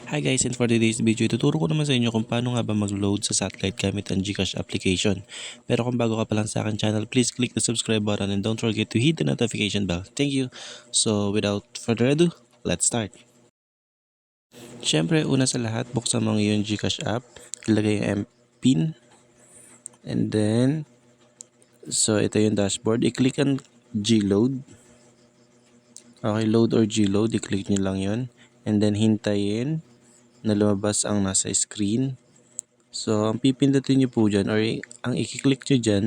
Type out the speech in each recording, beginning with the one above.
Hi guys, and for today's video, tuturo ko naman sa inyo kung paano nga ba mag-load sa satellite gamit ang GCash application. Pero kung bago ka pa lang sa akin channel, please click the subscribe button and don't forget to hit the notification bell. Thank you! So without further ado, let's start! Siyempre, una sa lahat, buksan mo yung GCash app, ilagay yung PIN, and then, so ito yung dashboard, i-click ang G-load. Okay, load or G-load, i-click nyo lang yun. And then hintayin na lumabas ang nasa screen. So, ang pipindutin nyo po dyan or ang i-click nyo dyan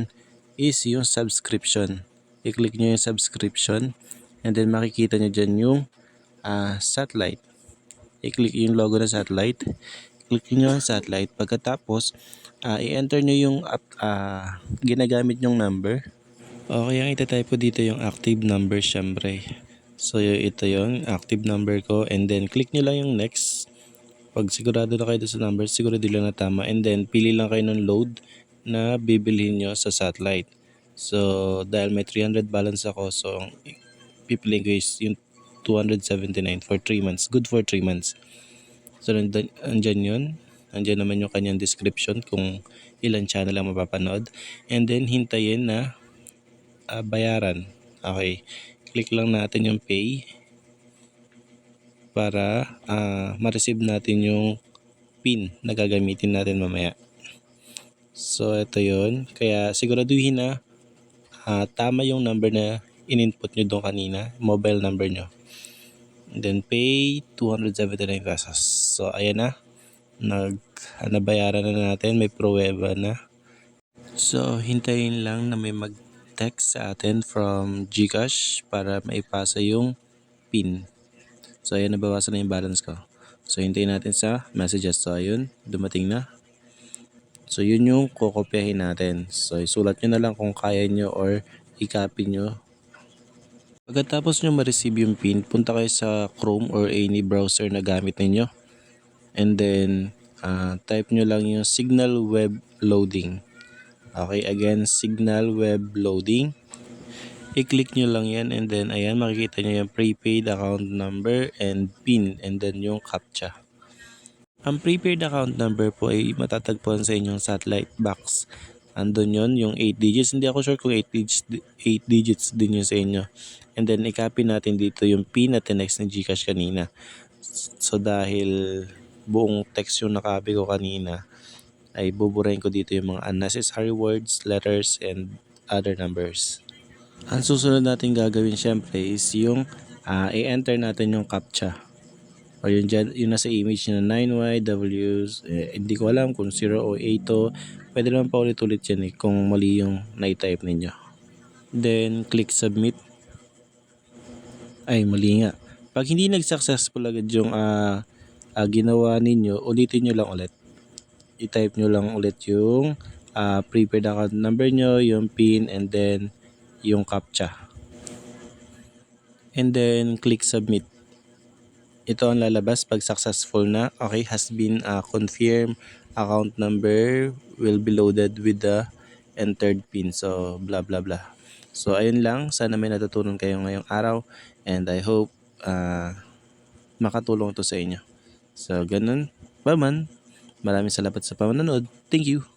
is yung subscription. I-click nyo yung subscription and then makikita nyo dyan yung satellite. I-click yung logo ng satellite. Click nyo ang satellite. Pagkatapos, i-enter nyo yung ginagamit nyong number. Okay, ang itatype ko dito yung active number syempre. So, ito yung active number ko and then click nyo lang yung next. Pag sigurado na kayo sa number, sigurado lang na tama. And then, pili lang kayo ng load na bibilhin nyo sa satellite. So, dahil may 300 balance ako, so, pipiliin ko is yung 279 for 3 months. Good for 3 months. So, andyan yun. Andyan naman yung kanyang description kung ilan channel ang mapapanood. And then, hintayin na bayaran. Okay. Click lang natin yung pay para ma-receive natin yung PIN na gagamitin natin mamaya. So, ito yun. Kaya siguraduhin na tama yung number na in-input nyo doon kanina, mobile number nyo. And then, pay 279 pesos. So, ayan na. Nabayaran na natin. May pruweba na. So, hintayin lang na may mag-text sa atin from GCash para maipasa yung PIN. So, ayan, nabawasan na yung balance ko. So, hintayin natin sa messages. So, ayun, dumating na. So, yun yung kukopyahin natin. So, isulat nyo na lang kung kaya nyo or i-copy nyo. Pagkatapos nyo ma-receive yung PIN, punta kayo sa Chrome or any browser na gamit ninyo. And then, type nyo lang yung Signal Web Loading. Okay, again, Signal Web Loading. I-click nyo lang yan and then ayan, makikita nyo yung prepaid account number and PIN and then yung CAPTCHA. Ang prepaid account number po ay matatagpuan sa inyong satellite box. Andun yun, yung 8 digits. Hindi ako sure kung 8 digits din yun sa inyo. And then i-copy natin dito yung PIN at next ng GCash kanina. So dahil buong text yung nakopy ko kanina, ay buburahin ko dito yung mga unnecessary words, letters, and other numbers. Ang susunod natin gagawin syempre is yung i-enter natin yung CAPTCHA o yung nasa image na 9YWs, hindi ko alam kung 0 o 8 to. Pwede naman pa ulit-ulit yan kung mali yung na-type ninyo. Then click submit. Ay, mali nga. Pag hindi nag-successful agad yung ginawa ninyo, ulitin nyo lang ulit. I-type nyo lang ulit yung prepaid account number nyo, yung PIN, and then yung CAPTCHA. And then click submit. Ito ang lalabas pag successful na. Okay, has been confirmed. Account number will be loaded with the entered PIN. So blah blah blah. So ayun lang. Sana may natutunan kayo ngayong araw. And I hope makatulong to sa inyo. So ganun. Bye man. Maraming salamat sa panonood. Thank you.